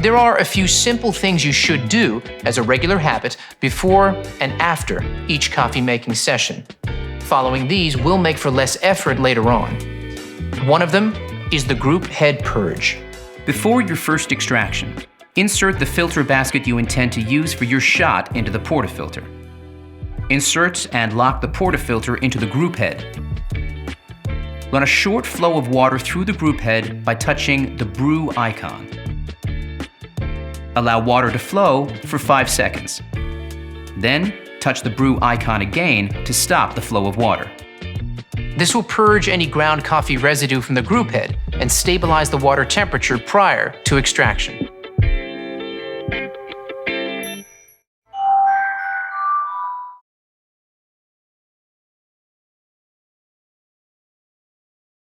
There are a few simple things you should do as a regular habit before and after each coffee-making session. Following these will make for less effort later on. One of them is the group head purge. Before your first extraction, insert the filter basket you intend to use for your shot into the portafilter. Insert and lock the portafilter into the group head. Run a short flow of water through the group head by touching the Brew icon. Allow water to flow for 5 seconds. Then, touch the Brew icon again to stop the flow of water. This will purge any ground coffee residue from the group head and stabilize the water temperature prior to extraction.